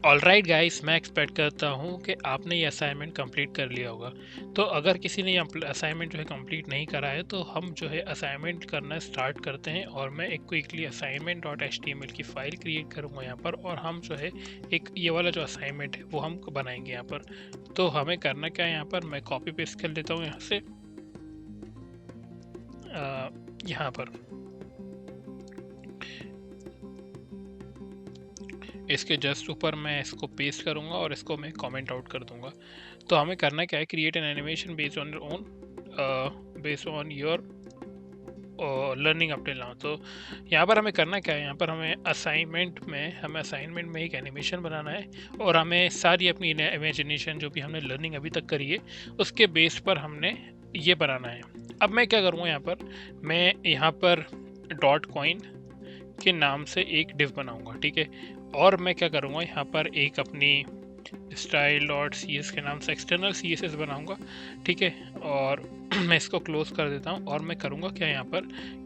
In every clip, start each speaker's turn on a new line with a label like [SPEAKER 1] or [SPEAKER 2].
[SPEAKER 1] Alright guys, मैं expect करता हूँ कि आपने ये असाइनमेंट कंप्लीट कर लिया होगा। तो अगर किसी ने ये असाइनमेंट जो है कंप्लीट नहीं करा है तो हम जो है असाइनमेंट करना स्टार्ट करते हैं। और मैं एक क्विकली असाइनमेंट डॉट HTML की फ़ाइल क्रिएट करूँगा यहाँ पर, और हम जो है एक ये वाला जो असाइनमेंट है वो हम बनाएंगे यहाँ पर। तो हमें करना क्या है, यहाँ पर मैं कॉपी पेस्ट कर लेता हूँ यहाँ से यहाँ पर। इसके जस्ट ऊपर मैं इसको पेस्ट करूंगा और इसको मैं कमेंट आउट कर दूंगा। तो हमें करना क्या है, create an animation based on your learning up till now. तो यहाँ पर हमें करना क्या है, यहाँ पर हमें असाइनमेंट में एक एनिमेशन बनाना है, और हमें सारी अपनी इमेजिनेशन जो भी हमने लर्निंग अभी तक करी है उसके बेस पर हमने ये बनाना है। अब मैं क्या करूँगा, मैं यहाँ पर डॉट कॉइन के नाम से एक डिव बनाऊंगा, ठीक है। और मैं क्या करूँगा, यहाँ पर एक अपनी स्टाइल डॉट cs के नाम से एक्सटर्नल CSS बनाऊंगा, ठीक है। और मैं इसको क्लोज कर देता हूँ, और मैं करूँगा क्या यहाँ पर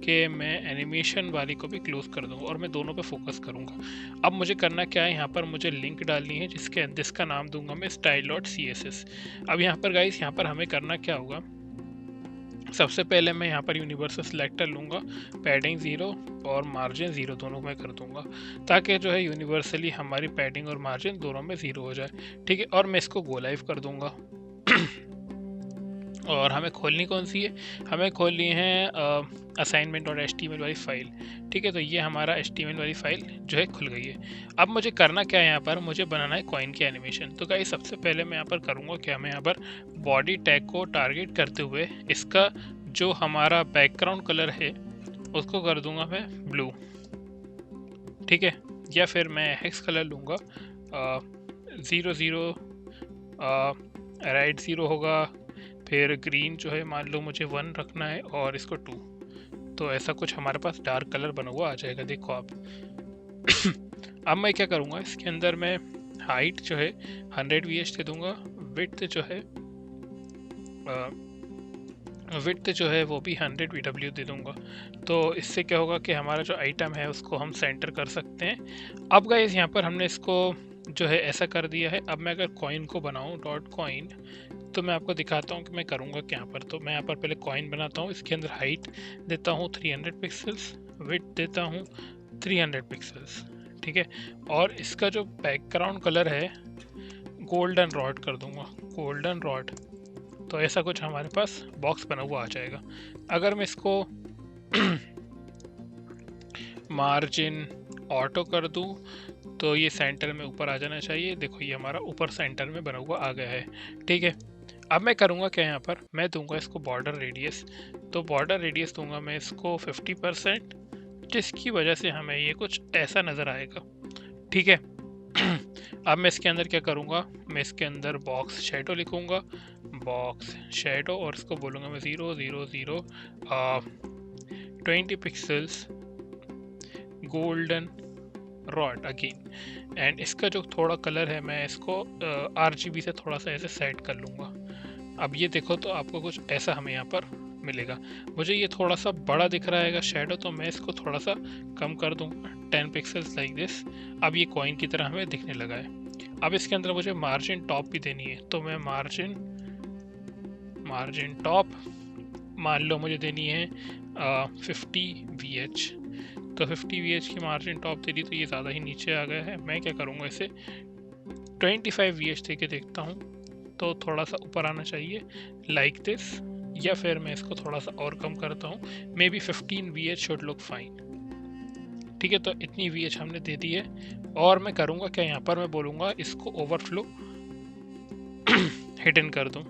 [SPEAKER 1] कि मैं एनिमेशन वाली को भी क्लोज कर दूँगा और मैं दोनों पे फोकस करूँगा। अब मुझे करना क्या है, यहाँ पर मुझे लिंक डालनी है जिसका नाम दूंगा मैं स्टाइल डॉट CSS। अब यहाँ पर गाइस, यहाँ पर हमें करना क्या होगा, सबसे पहले मैं यहाँ पर यूनिवर्सल सिलेक्टर लूँगा, पैडिंग 0 और मार्जिन 0 दोनों में कर दूँगा, ताकि जो है यूनिवर्सली हमारी पैडिंग और मार्जिन दोनों में 0 हो जाए, ठीक है। और मैं इसको गो लाइव कर दूँगा। और हमें खोलनी कौन सी है, हमें खोलनी है असाइनमेंट और HTML वाली फाइल, ठीक है। तो ये हमारा HTML वाली फाइल जो है खुल गई है। अब मुझे करना क्या है, यहाँ पर मुझे बनाना है कॉइन की एनिमेशन। तो गाइस, सबसे पहले मैं यहाँ पर करूँगा क्या, मैं यहाँ पर बॉडी टैग को टारगेट करते हुए इसका जो हमारा बैकग्राउंड कलर है उसको कर दूंगा मैं ब्लू, ठीक है। या फिर मैं हेक्स कलर लूँगा 0 राइट 0 होगा, फिर ग्रीन जो है मान लो मुझे 1 रखना है और इसको 2। तो ऐसा कुछ हमारे पास डार्क कलर बना हुआ आ जाएगा, देखो आप। अब मैं क्या करूँगा, इसके अंदर मैं हाइट जो है 100 VH दे दूँगा, विड्थ जो है वो भी 100 VW दे दूँगा। तो इससे क्या होगा कि हमारा जो आइटम है उसको हम सेंटर कर सकते हैं। अब गाइस, यहाँ पर हमने इसको जो है ऐसा कर दिया है। अब मैं अगर कॉइन को बनाऊँ डॉट कॉइन, तो मैं आपको दिखाता हूँ कि मैं करूँगा क्या यहाँ पर। तो मैं यहाँ पर पहले कॉइन बनाता हूँ, इसके अंदर हाइट देता हूँ 300 पिक्सल्स, विड्थ देता हूँ 300 पिक्सल्स, ठीक है। और इसका जो बैकग्राउंड कलर है गोल्डन रॉड कर दूंगा, गोल्डन रॉड। तो ऐसा कुछ हमारे पास बॉक्स बना हुआ आ जाएगा। अगर मैं इसको मार्जिन ऑटो कर दूं तो ये सेंटर में ऊपर आ जाना चाहिए। देखो, ये हमारा ऊपर सेंटर में बना हुआ आ गया है, ठीक है। अब मैं करूँगा क्या, यहाँ पर मैं दूंगा इसको बॉर्डर रेडियस। तो बॉर्डर रेडियस दूंगा मैं इसको 50%, जिसकी वजह से हमें ये कुछ ऐसा नज़र आएगा, ठीक है। अब मैं इसके अंदर क्या करूँगा, मैं इसके अंदर बॉक्स शेडो लिखूँगा, बॉक्स शेडो, और इसको बोलूँगा मैं 0 0 0 20 pixels golden rod again. And इसका जो थोड़ा कलर है मैं इसको RGB से थोड़ा सा ऐसे सेट कर लूँगा। अब ये देखो, तो आपको कुछ ऐसा हमें यहाँ पर मिलेगा। मुझे ये थोड़ा सा बड़ा दिख रहा है शेडो, तो मैं इसको थोड़ा सा कम कर दूँगा, 10 पिक्सल्स लाइक दिस। अब ये कॉइन की तरह हमें दिखने लगा है। अब इसके अंदर मुझे मार्जिन टॉप भी देनी है, तो मैं मार्जिन टॉप मान लो मुझे देनी है 50 VH। तो 50 VH की मार्जिन टॉप दे दी, तो ये ज़्यादा ही नीचे आ गया है। मैं क्या करूँगा, इसे 25 VH दे के देखता हूँ, तो थोड़ा सा ऊपर आना चाहिए लाइक दिस। या फिर मैं इसको थोड़ा सा और कम करता हूँ, may be 15 VH should look fine, ठीक है। तो इतनी VH हमने दे दी है। और मैं करूँगा क्या, यहाँ पर मैं बोलूँगा इसको ओवरफ्लो हिडन कर दूँ,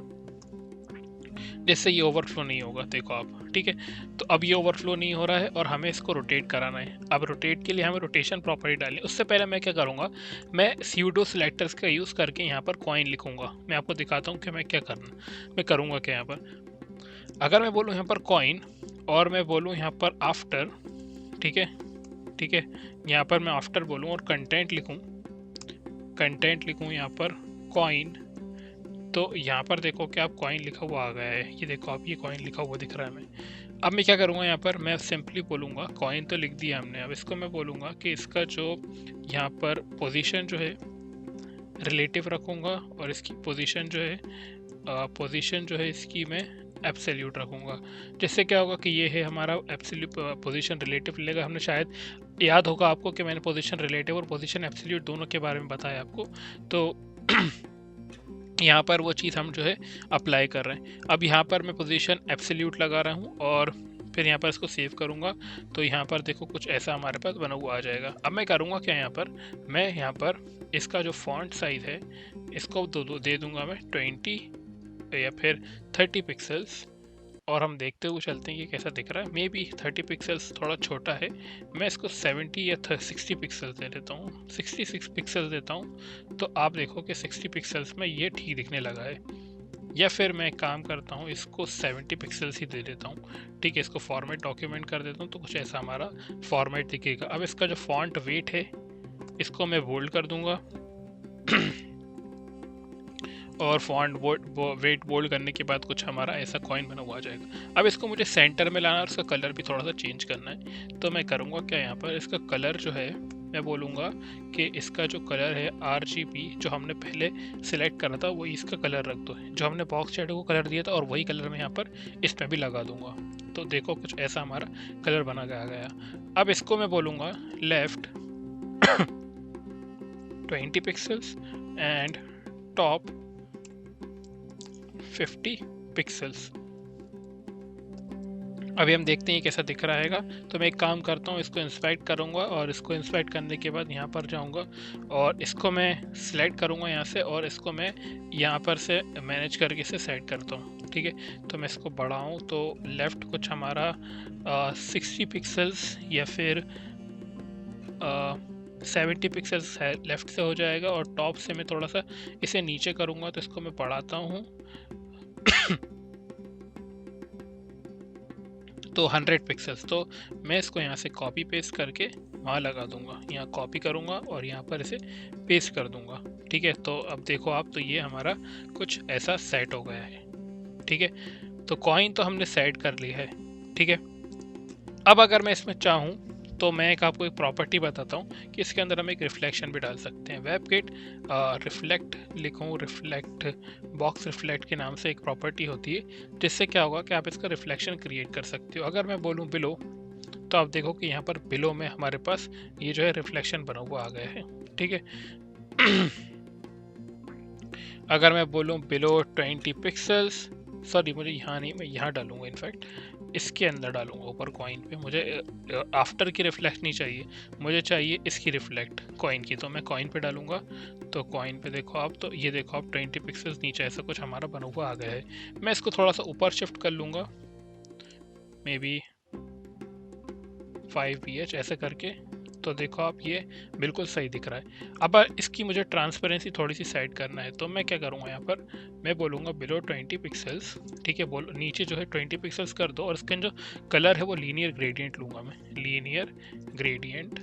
[SPEAKER 1] जिससे ये ओवरफ्लो नहीं होगा, देखो आप, ठीक है। तो अब ये ओवरफ्लो नहीं हो रहा है और हमें इसको रोटेट कराना है। अब रोटेट के लिए हमें रोटेशन प्रॉपर्टी डालनी है। उससे पहले मैं क्या करूँगा, मैं स्यूडो सिलेक्टर्स का यूज़ करके यहाँ पर कॉइन लिखूँगा। मैं आपको दिखाता हूँ कि मैं क्या मैं करूँगा क्या यहाँ पर। अगर मैं बोलूँ यहाँ पर कॉइन और मैं बोलूँ यहाँ पर आफ्टर, ठीक है, ठीक है। यहाँ पर मैं आफ्टर बोलूँ और कंटेंट लिखूँ यहाँ पर कॉइन, तो यहाँ पर देखो कि आप कॉइन लिखा हुआ आ गया है। ये देखो आप, ये कॉइन लिखा हुआ दिख रहा है हमें। अब मैं क्या करूँगा, यहाँ पर मैं सिंपली बोलूँगा, कॉइन तो लिख दिया हमने, अब इसको मैं बोलूँगा कि इसका जो यहाँ पर पोजीशन जो है रिलेटिव रखूँगा और इसकी पोजीशन जो है इसकी मैं एब्सोल्यूट रखूँगा। जिससे क्या होगा कि ये है हमारा एब्सोल्यूट पोजीशन रिलेटिव लेगा। हमने शायद याद होगा आपको कि मैंने पोजीशन रिलेटिव और पोजीशन एब्सोल्यूट दोनों के बारे में बताया आपको। तो यहाँ पर वो चीज़ हम जो है अप्लाई कर रहे हैं। अब यहाँ पर मैं पोजीशन एब्सोल्यूट लगा रहा हूँ और फिर यहाँ पर इसको सेव करूँगा। तो यहाँ पर देखो कुछ ऐसा हमारे पास बना हुआ आ जाएगा। अब मैं करूँगा क्या, मैं यहाँ पर इसका जो फॉन्ट साइज़ है इसको दे दूँगा मैं 20 या फिर 30 पिक्सल्स, और हम देखते हुए चलते हैं ये कैसा दिख रहा है। मे बी 30 पिक्सल्स थोड़ा छोटा है, मैं इसको 70 या 60 पिक्सल्स दे देता हूँ, 66 पिक्सल्स देता हूँ। तो आप देखो कि 60 पिक्सल्स में ये ठीक दिखने लगा है। या फिर मैं काम करता हूँ इसको 70 पिक्सल्स ही दे देता हूँ। ठीक है, इसको फॉर्मेट डॉक्यूमेंट कर देता हूँ तो कुछ ऐसा हमारा फॉर्मेट दिखेगा। अब इसका जो फॉन्ट वेट है इसको मैं बोल्ड कर दूंगा और फॉन्ट वेट बोल्ड करने के बाद कुछ हमारा ऐसा कॉइन बना हुआ आ जाएगा। अब इसको मुझे सेंटर में लाना और इसका कलर भी थोड़ा सा चेंज करना है। तो मैं करूँगा क्या, यहाँ पर इसका कलर जो है मैं बोलूँगा कि इसका जो कलर है RGB जो हमने पहले सिलेक्ट करा था वही इसका कलर रख दो। जो हमने बॉक्स शैडो को कलर दिया था और वही कलर मैं यहाँ पर इसमें भी लगा दूंगा। तो देखो कुछ ऐसा हमारा कलर बना गया। अब इसको मैं बोलूँगा left 20 pixels and top 50 pixels. अभी हम देखते हैं ये कैसा दिख रहा है। तो मैं एक काम करता हूँ, इसको इंस्पेक्ट करूँगा और इसको इंस्पेक्ट करने के बाद यहाँ पर जाऊँगा और इसको मैं सिलेक्ट करूँगा यहाँ से और इसको मैं यहाँ पर से मैनेज करके इसे सेट करता हूँ। ठीक है, तो मैं इसको बढ़ाऊँ तो लेफ़्ट कुछ हमारा 60 पिक्सल्स या फिर 70 पिक्सल्स है लेफ़्ट से हो जाएगा, और टॉप से मैं थोड़ा सा इसे नीचे करूँगा तो इसको मैं बढ़ाता हूँ तो 100 पिक्सल्स। तो मैं इसको यहाँ से कॉपी पेस्ट करके वहाँ लगा दूंगा, यहाँ कॉपी करूँगा और यहाँ पर इसे पेस्ट कर दूंगा। ठीक है, तो अब देखो आप, तो ये हमारा कुछ ऐसा सेट हो गया है। ठीक है, तो कॉइन तो हमने सेट कर लिया है। ठीक है, अब अगर मैं इसमें चाहूँ तो मैं आपको एक प्रॉपर्टी बताता हूँ कि इसके अंदर हम एक रिफ्लेक्शन भी डाल सकते हैं। वेबकिट रिफ्लेक्ट लिखूँ, रिफ्लेक्ट बॉक्स रिफ्लेक्ट के नाम से एक प्रॉपर्टी होती है, जिससे क्या होगा कि आप इसका रिफ्लेक्शन क्रिएट कर सकते हो। अगर मैं बोलूँ बिलो, तो आप देखो कि यहाँ पर बिलो में हमारे पास ये जो है रिफ्लेक्शन बना हुआ आ गया है। ठीक है अगर मैं बोलूँ बिलो 20 पिक्सल्स, सॉरी मुझे यहाँ नहीं, मैं यहाँ डालूंगा, इनफैक्ट इसके अंदर डालूंगा ऊपर कॉइन पे। मुझे आफ्टर की रिफ्लेक्ट नहीं चाहिए, मुझे चाहिए इसकी रिफ्लेक्ट कॉइन की। तो मैं कॉइन पे डालूंगा, तो कॉइन पे देखो आप, तो ये देखो आप 20 पिक्सल्स नीचे ऐसा कुछ हमारा बना हुआ आ गया है। मैं इसको थोड़ा सा ऊपर शिफ्ट कर लूँगा, मे बी 5ph ऐसे करके। तो देखो आप, ये बिल्कुल सही दिख रहा है। अब इसकी मुझे ट्रांसपेरेंसी थोड़ी सी सेट करना है, तो मैं क्या करूँगा, यहाँ पर मैं बोलूँगा बिलो 20 पिक्सल्स। ठीक है, बोलो नीचे जो है 20 पिक्सल्स कर दो, और इसका जो कलर है वो लीनियर ग्रेडियंट लूँगा मैं, लीनियर ग्रेडियंट।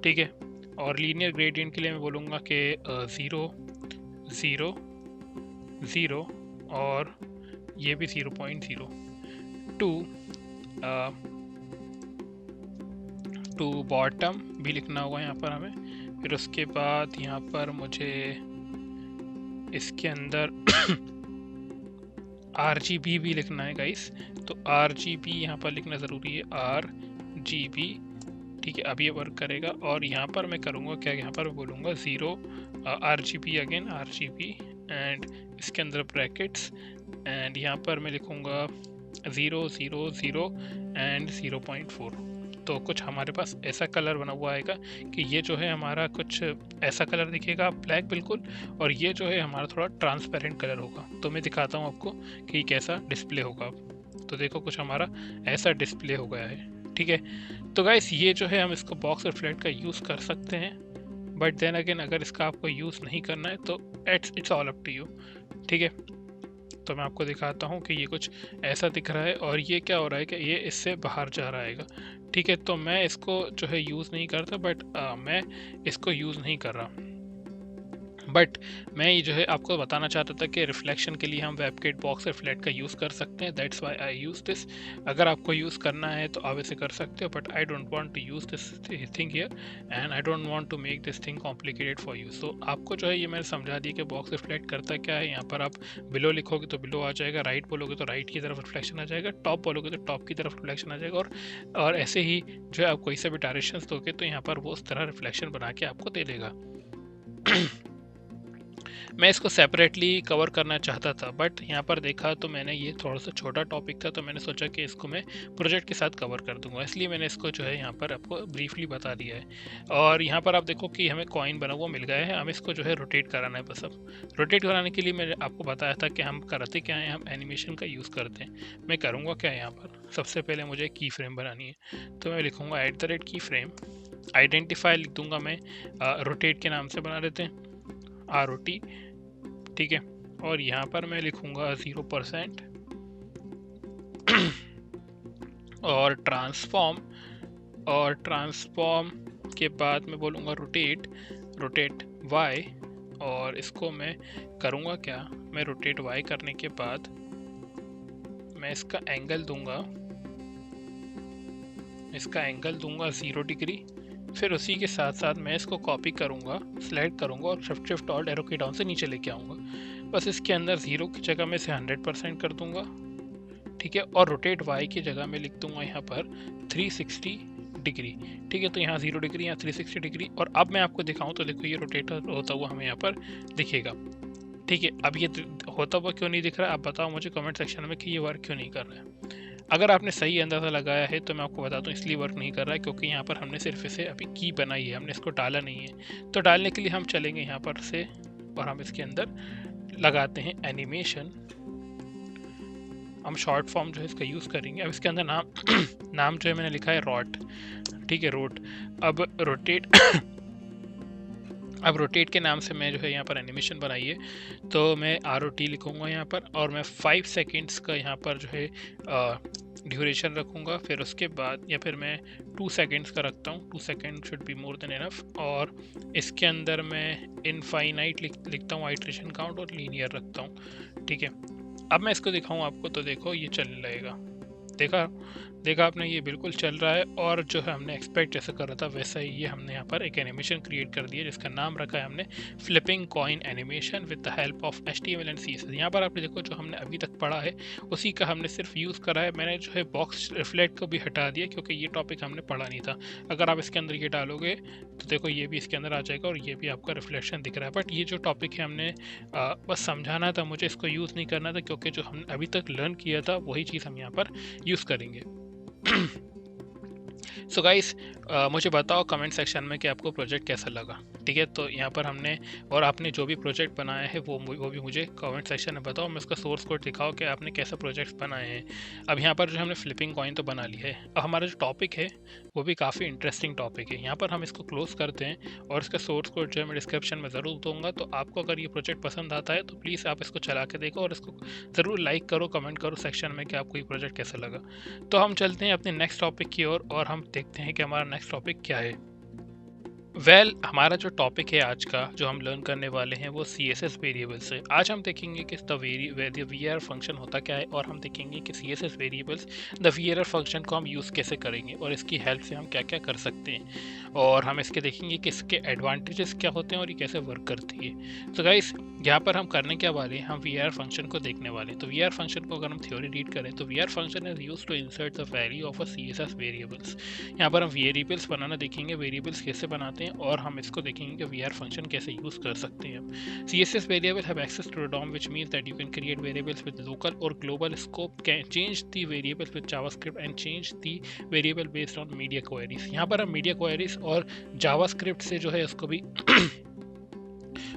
[SPEAKER 1] ठीक है, और लीनियर ग्रेडियंट के लिए मैं बोलूँगा कि 0 0 0 और ये भी 0.02 टू बॉटम भी लिखना होगा यहाँ पर हमें। फिर उसके बाद यहाँ पर मुझे इसके अंदर RGB भी लिखना है गाइस। तो RGB यहाँ पर लिखना ज़रूरी है, RGB। ठीक है, अब ये वर्क करेगा। और यहाँ पर मैं करूँगा क्या, यहाँ पर मैं बोलूँगा 0 RGB अगेन RGB एंड इसके अंदर ब्रैकेट्स, एंड यहाँ पर मैं लिखूँगा 0 0 0 एंड 0.4। तो कुछ हमारे पास ऐसा कलर बना हुआ आएगा कि ये जो है हमारा कुछ ऐसा कलर दिखेगा ब्लैक बिल्कुल, और ये जो है हमारा थोड़ा ट्रांसपेरेंट कलर होगा। तो मैं दिखाता हूँ आपको कि कैसा डिस्प्ले होगा। तो देखो कुछ हमारा ऐसा डिस्प्ले हो गया है। ठीक है, तो गाइस ये जो है हम इसको बॉक्स रिफ्लेक्ट का यूज़ कर सकते हैं, बट देन अगेन अगर इसका आपको यूज़ नहीं करना है तो it's all up to you. ठीक है, तो मैं आपको दिखाता हूँ कि ये कुछ ऐसा दिख रहा है, और ये क्या हो रहा है कि ये इससे बाहर जा रहा है। ठीक है, तो मैं इसको जो है यूज़ नहीं करता, बट मैं इसको यूज़ नहीं कर रहा, बट मैं ये जो है आपको बताना चाहता था कि रिफ्लेक्शन के लिए हम वेबकिट बॉक्स रिफ्लेक्ट का यूज़ कर सकते हैं, that's why I use this. अगर आपको यूज़ करना है तो आप इसे कर सकते हो, but I don't want to use this thing here and I don't want to make this thing complicated for you. So आपको जो है ये मैंने समझा दिया कि बॉक्स रिफ्लेक्ट करता क्या है। यहाँ पर आप बिलो लिखोगे तो बिलो आ जाएगा, राइट बोलोगे तो राइट की तरफ रिफ्लेक्शन आ जाएगा, टॉप बोलोगे तो टॉप की तरफ रिफ्लेक्शन आ जाएगा, और ऐसे ही जो है आप कोई सा भी डायरेक्शंस दोगे तो यहाँ पर वो उस तरह रिफ्लेक्शन बना के आपको दे देगा। मैं इसको सेपरेटली कवर करना चाहता था, बट यहाँ पर देखा तो मैंने ये थोड़ा सा छोटा टॉपिक था, तो मैंने सोचा कि इसको मैं प्रोजेक्ट के साथ कवर कर दूंगा, इसलिए मैंने इसको जो है यहाँ पर आपको ब्रीफली बता दिया है। और यहाँ पर आप देखो कि हमें कॉइन बना हुआ मिल गया है, हमें इसको जो है रोटेट कराना है। बस अब रोटेट कराने के लिए मैंने आपको बताया था कि हम करते क्या हैं, हम एनिमेशन का यूज़ करते हैं। मैं करूँगा क्या, यहाँ पर सबसे पहले मुझे की फ्रेम बनानी है, तो मैं लिखूँगा @की फ्रेम, आइडेंटिफाई लिख दूंगा मैं, रोटेट के नाम से बना लेते हैं, ROT, ठीक है। और यहाँ पर मैं लिखूँगा 0% और ट्रांसफॉर्म के बाद मैं बोलूँगा रोटेट Y, और इसको मैं करूँगा क्या, मैं रोटेट Y करने के बाद मैं इसका एंगल दूंगा 0 डिग्री। फिर उसी के साथ साथ मैं इसको कॉपी करूँगा, सिलेक्ट करूँगा और शिफ्ट ऑल्ट एरो की डाउन से नीचे लेके आऊँगा। बस इसके अंदर 0 की जगह में से 100% कर दूंगा, ठीक है। और रोटेट Y की जगह में लिख दूंगा यहाँ पर 360 डिग्री, ठीक है। तो यहाँ 0 डिग्री, यहाँ 360 डिग्री। और अब मैं आपको दिखाऊं तो देखो ये रोटेट होता हुआ हमें यहाँ पर दिखेगा, ठीक है। अब ये होता हुआ क्यों नहीं दिख रहा है, आप बताओ मुझे कमेंट सेक्शन में कि ये वर्क क्यों नहीं कर रहा है। अगर आपने सही अंदाज़ा लगाया है तो मैं आपको बता दूं इसलिए वर्क नहीं कर रहा है क्योंकि यहाँ पर हमने सिर्फ इसे अभी की बनाई है, हमने इसको डाला नहीं है। तो डालने के लिए हम चलेंगे यहाँ पर से और हम इसके अंदर लगाते हैं एनिमेशन। हम शॉर्ट फॉर्म जो है इसका यूज़ करेंगे। अब इसके अंदर नाम जो है मैंने लिखा है रॉट, ठीक है, रोट। अब रोटेट के नाम से मैं जो है यहाँ पर एनिमेशन बनाई है, तो मैं ROT लिखूँगा यहाँ पर, और मैं 5 सेकेंड्स का यहाँ पर जो है ड्यूरेशन रखूँगा। फिर उसके बाद या फिर मैं 2 सेकेंड्स का रखता हूँ, 2 second should be more than enough. और इसके अंदर मैं इनफाइनाइट लिखता हूँ, आइट्रेशन काउंट, और लीनियर रखता हूँ, ठीक है। अब मैं इसको दिखाऊँ आपको, तो देखो ये चलने लगेगा, देखा आपने, ये बिल्कुल चल रहा है। और जो है हमने एक्सपेक्ट जैसा कर रहा था वैसा ही ये हमने यहाँ पर एक एनिमेशन क्रिएट कर दिया जिसका नाम रखा है हमने flipping coin animation with the help of HTML and CSS। यहाँ पर आपने देखो जो हमने अभी तक पढ़ा है उसी का हमने सिर्फ यूज़ करा है। मैंने जो है बॉक्स रिफ्लेक्ट को भी हटा दिया क्योंकि ये टॉपिक हमने पढ़ा नहीं था। अगर आप इसके अंदर ये डालोगे तो देखो ये भी इसके अंदर आ जाएगा और ये भी आपका रिफ्लेक्शन दिख रहा है। बट ये जो टॉपिक है हमने बस समझाना था, मुझे इसको यूज़ नहीं करना था क्योंकि जो हमने अभी तक लर्न किया था वही चीज़ हम यहाँ पर यूज़ करेंगे। सो गाइस, मुझे बताओ कमेंट सेक्शन में कि आपको प्रोजेक्ट कैसा लगा, ठीक है। तो यहाँ पर हमने और आपने जो भी प्रोजेक्ट बनाया है वो भी मुझे कमेंट सेक्शन में बताओ, मैं उसका सोर्स कोड दिखाओ कि आपने कैसा प्रोजेक्ट्स बनाए हैं। अब यहाँ पर जो हमने फ्लिपिंग कॉइन तो बना ली है, अब हमारा जो टॉपिक है वो भी काफ़ी इंटरेस्टिंग टॉपिक है। यहाँ पर हम इसको क्लोज करते हैं और इसका सोर्स कोड जो है मैं डिस्क्रिप्शन में ज़रूर दूंगा। तो आपको अगर ये प्रोजेक्ट पसंद आता है तो प्लीज़ आप इसको चला के देखो और इसको ज़रूर लाइक करो, कमेंट करो सेक्शन में कि आपको ये प्रोजेक्ट कैसा लगा। तो हम चलते हैं अपने नेक्स्ट टॉपिक की ओर और हम देखते हैं कि हमारा नेक्स्ट टॉपिक क्या है। हमारा जो टॉपिक है आज का जो हम लर्न करने वाले हैं वो CSS वेरिएबल्स है। आज हम देखेंगे कि द VAR फंक्शन होता क्या है और हम देखेंगे कि CSS variables the VAR function को हम यूज़ कैसे करेंगे और इसकी हेल्प से हम क्या क्या कर सकते हैं, और हम इसके देखेंगे कि इसके एडवांटेजेस क्या होते हैं और ये कैसे वर्क करती है। तो गाइस, यहाँ पर हम करने क्या वाले हैं, हम VAR फंक्शन को देखने वाले हैं। तो VAR फंक्शन को अगर हम थ्योरी रीड करें तो VAR function is used to insert the value of a CSS variables. यहाँ पर हम वेरिएबल्स बनाना देखेंगे, वेरिएबल्स कैसे बनाते हैं, और हम इसको देखेंगे कि VAR फंक्शन कैसे यूज़ कर सकते हैं। CSS variable have access to DOM which means that you can create variables with local or global scope, can change the variables with JavaScript and change the variable based on media queries। यहाँ पर हम media queries और JavaScript से जो है उसको भी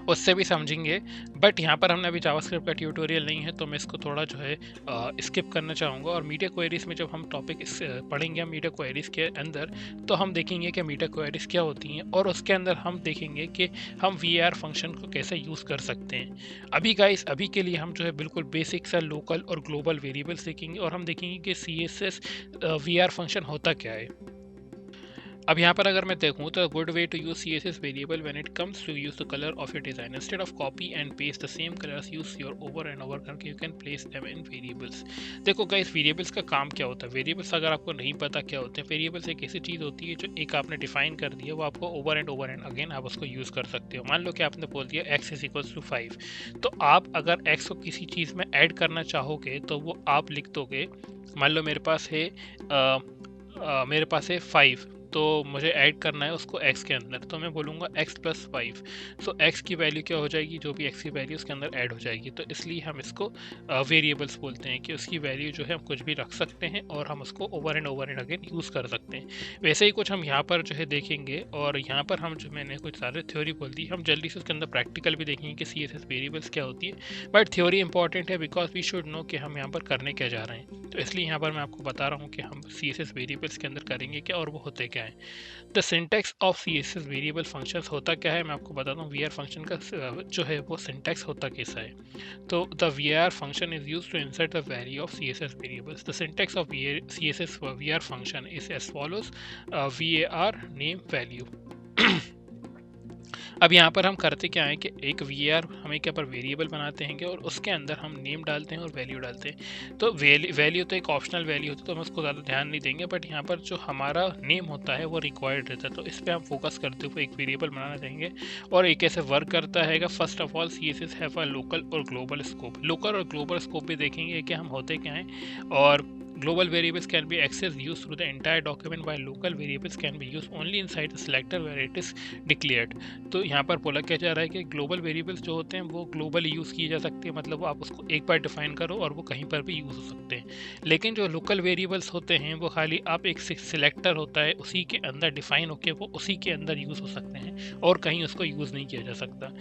[SPEAKER 1] उससे भी समझेंगे, बट यहाँ पर हमने अभी जावास्क्रिप्ट का ट्यूटोरियल नहीं है तो मैं इसको थोड़ा जो है स्किप करना चाहूँगा। और मीडिया क्वेरीज में जब हम टॉपिक पढ़ेंगे मीडिया क्वेरीज के अंदर तो हम देखेंगे कि मीडिया क्वेरीज क्या होती हैं और उसके अंदर हम देखेंगे कि हम VAR फंक्शन को कैसे यूज़ कर सकते हैं। अभी गाइस, अभी के लिए हम जो है बिल्कुल बेसिक सा लोकल और ग्लोबल वेरिएबल्स देखेंगे और हम देखेंगे कि CSS VAR फंक्शन होता क्या है। अब यहाँ पर अगर मैं देखूँ तो good way to use CSS variable when it comes to use the colour of your design, instead of copy and paste the same colours use your over and over करके you can place them in variables. देखो guys, variables का काम क्या होता है? Variables अगर आपको नहीं पता क्या होते हैं, वेरिएबल्स एक ऐसी चीज़ होती है जो एक आपने डिफाइन कर दिया, वो आपको ओवर एंड अगेन आप उसको यूज़ कर सकते हो। मान लो कि आपने बोल दिया x इज इक्वल्स टू 5, तो आप अगर x को किसी चीज़ में ऐड करना चाहोगे तो वो आप लिख दोगे। मान लो मेरे पास है 5, तो मुझे ऐड करना है उसको x के अंदर, तो मैं बोलूँगा x प्लस 5। सो x की वैल्यू क्या हो जाएगी? जो भी x की वैल्यू उसके अंदर ऐड हो जाएगी। तो इसलिए हम इसको वेरिएबल्स बोलते हैं कि उसकी वैल्यू जो है हम कुछ भी रख सकते हैं और हम उसको ओवर एंड अगेन यूज़ कर सकते हैं। वैसे ही कुछ हम यहाँ पर जो है देखेंगे, और यहाँ पर हम जो मैंने कुछ सारे थ्योरी बोल दी, हम जल्दी से उसके अंदर प्रैक्टिकल भी देखेंगे कि CSS वेरिएबल्स क्या होती है। बट थ्योरी इंपॉर्टेंट है बिकॉज वी शुड नो कि हम यहाँ पर करने क्या जा रहे हैं। तो इसलिए यहाँ पर मैं आपको बता रहा हूँ कि हम CSS वेरिएबल्स के अंदर करेंगे क्या और वो होते क्या है। The syntax of CSS variable functions होता क्या है, मैं आपको बताता हूँ। VR फंक्शन का जो है वो सिंटैक्स होता कैसा है। तो the VR function is used to insert the value of CSS variables. The syntax of CSS VR function is as follows: VAR name value. अब यहाँ पर हम करते क्या है कि एक VAR हमें क्या पर वेरिएबल बनाते हैं और उसके अंदर हम नेम डालते हैं और वैल्यू डालते हैं। तो वैल्यू तो एक ऑप्शनल वैल्यू होती है, तो हम उसको ज़्यादा ध्यान नहीं देंगे, बट यहाँ पर जो हमारा नेम होता है वो रिक्वायर्ड रहता है। तो इस पर हम फोकस करते हुए एक वेरिएबल बनाना चाहेंगे और एक कैसे वर्क करता है। First of all CSS have a local और ग्लोबल स्कोप। लोकल और ग्लोबल स्कोप भी देखेंगे कि हम होते क्या हैं। और global variables can be accessed used through the entire document, while local variables can be used only inside the selector where it is declared। तो यहाँ पर बोला क्या जा रहा है कि ग्लोबल वेरिएबल्स जो होते हैं वो ग्लोबली यूज़ किए जा सकते हैं, मतलब आप उसको एक बार डिफाइन करो और वो कहीं पर भी यूज़ हो सकते हैं। लेकिन जो लोकल वेरिएबल्स होते हैं वो खाली आप एक सिलेक्टर होता है उसी के अंदर डिफाइन होकर वो उसी के अंदर यूज़ हो सकते हैं और कहीं उसको यूज़ नहीं किया जा सकता।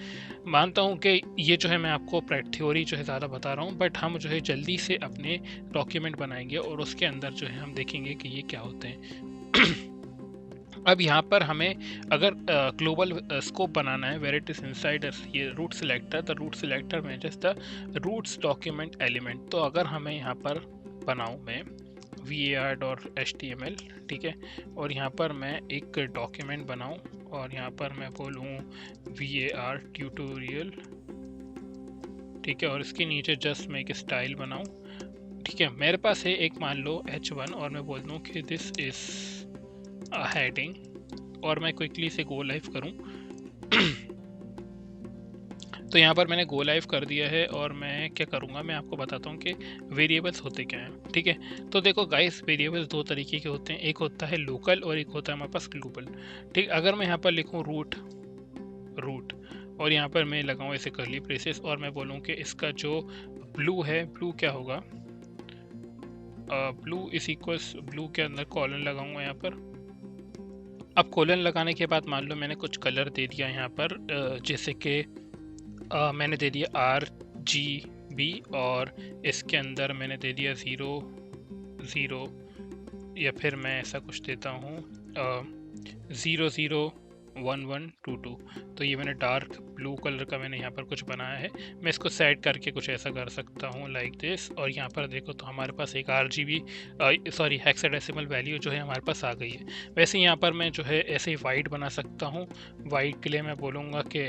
[SPEAKER 1] मानता हूँ कि ये जो है मैं आपको थ्योरी जो है ज़्यादा बता रहा हूँ, बट हम जो है जल्दी से अपने डॉक्यूमेंट बनाएंगे और उसके अंदर जो है हम देखेंगे कि ये क्या होते हैं। अब यहाँ पर हमें अगर ग्लोबल स्कोप बनाना है, वेर इट इज इनसाइड ये root selector, the root selector में just the roots document element. तो अगर हमें यहाँ पर बनाऊँ मैं var.html, ठीक है, और यहाँ पर मैं एक डॉक्यूमेंट बनाऊँ और यहाँ पर मैं बोलूँ var ट्यूटोरियल, ठीक है, और इसके नीचे जस्ट मैं एक स्टाइल बनाऊँ, ठीक है। मेरे पास है एक मान लो h1 और मैं बोल दूँ कि दिस इज हेडिंग और मैं क्विकली से गो लाइव करूं। तो यहाँ पर मैंने गो लाइव कर दिया है और मैं क्या करूँगा, मैं आपको बताता हूँ कि वेरिएबल्स होते क्या हैं, ठीक है। तो देखो गाइस, वेरिएबल्स दो तरीके के होते हैं, एक होता है लोकल और एक होता है हमारे पास ग्लोबल, ठीक। अगर मैं यहाँ पर लिखूँ रूट और यहाँ पर मैं लगाऊँ ऐसे कर्ली ब्रेसेस और मैं बोलूँ कि इसका जो ब्लू है, ब्लू क्या होगा, ब्लू इज इक्वल्स, ब्लू के अंदर कॉलन लगाऊंगा यहाँ पर। अब कॉलन लगाने के बाद मान लो मैंने कुछ कलर दे दिया यहाँ पर, जैसे कि मैंने दे दिया RGB और इसके अंदर मैंने दे दिया 00, या फिर मैं ऐसा कुछ देता हूँ 001122। तो ये मैंने डार्क ब्लू कलर का मैंने यहाँ पर कुछ बनाया है। मैं इसको सेट करके कुछ ऐसा कर सकता हूँ लाइक दिस, और यहाँ पर देखो तो हमारे पास एक RGB हेक्साडेसिमल वैल्यू जो है हमारे पास आ गई है। वैसे यहाँ पर मैं जो है ऐसे ही वाइट बना सकता हूँ। वाइट के लिए मैं बोलूँगा कि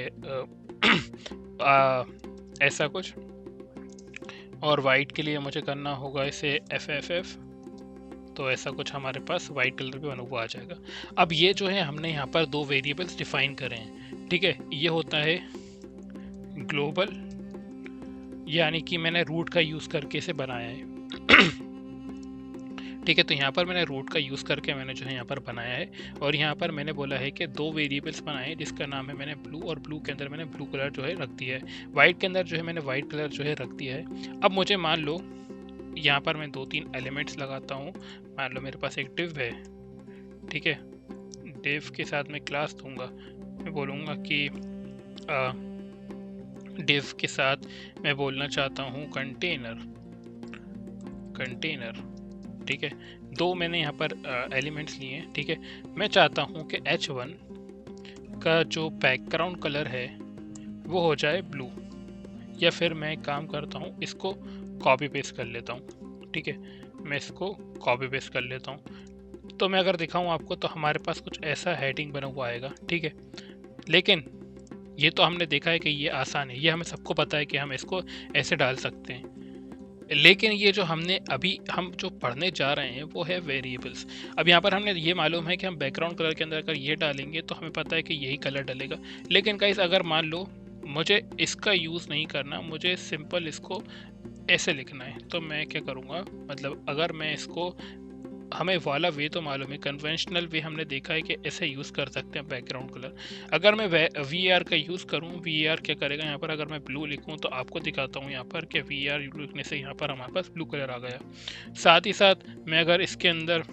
[SPEAKER 1] ऐसा कुछ, और वाइट के लिए मुझे करना होगा इसे FFF, तो ऐसा कुछ हमारे पास वाइट कलर पे बना हुआ आ जाएगा। अब ये जो है हमने यहाँ पर दो वेरिएबल्स डिफाइन करे हैं, ठीक है। ये होता है ग्लोबल, यानी कि मैंने रूट का यूज़ करके इसे बनाया है, ठीक है। तो यहाँ पर मैंने रूट का यूज़ करके मैंने जो है यहाँ पर बनाया है, और यहाँ पर मैंने बोला है कि दो वेरिएबल्स बनाए जिसका नाम है मैंने ब्लू, और ब्लू के अंदर मैंने ब्लू कलर जो है रख दिया है, वाइट के अंदर जो है मैंने वाइट कलर जो है रख दिया है। अब मुझे मान लो यहाँ पर मैं 2-3 एलिमेंट्स लगाता हूँ। मान लो मेरे पास एक डिव है, ठीक है, डिव के साथ मैं क्लास दूंगा। मैं बोलूँगा कि डिव के साथ मैं बोलना चाहता हूँ कंटेनर, ठीक है। दो मैंने यहाँ पर एलिमेंट्स लिए हैं, ठीक है। मैं चाहता हूँ कि H1 का जो बैकग्राउंड कलर है वो हो जाए ब्लू, या फिर मैं काम करता हूँ इसको कॉपी पेस्ट कर लेता हूँ, ठीक है। मैं इसको कॉपी पेस्ट कर लेता हूँ, तो मैं अगर दिखाऊं आपको तो हमारे पास कुछ ऐसा हेडिंग बना हुआ आएगा, ठीक है। लेकिन ये तो हमने देखा है कि ये आसान है, ये हमें सबको पता है कि हम इसको ऐसे डाल सकते हैं। लेकिन ये जो हमने अभी हम जो पढ़ने जा रहे हैं वो है वेरिएबल्स। अब यहाँ पर हमने ये मालूम है कि हम बैकग्राउंड कलर के अंदर अगर ये डालेंगे तो हमें पता है कि यही कलर डलेगा। लेकिन गाइस अगर मान लो मुझे इसका यूज़ नहीं करना, मुझे सिंपल इसको ऐसे लिखना है, तो मैं क्या करूँगा, मतलब अगर मैं इसको, हमें वाला वे तो मालूम है, कन्वेंशनल वे हमने देखा है कि ऐसे यूज़ कर सकते हैं बैकग्राउंड कलर। अगर मैं वी आर का यूज़ करूँ, वी आर क्या करेगा यहाँ पर, अगर मैं ब्लू लिखूँ तो आपको दिखाता हूँ यहाँ पर कि वी आर लिखने से यहाँ पर हमारे पास ब्लू कलर आ गया। साथ ही साथ मैं अगर इसके अंदर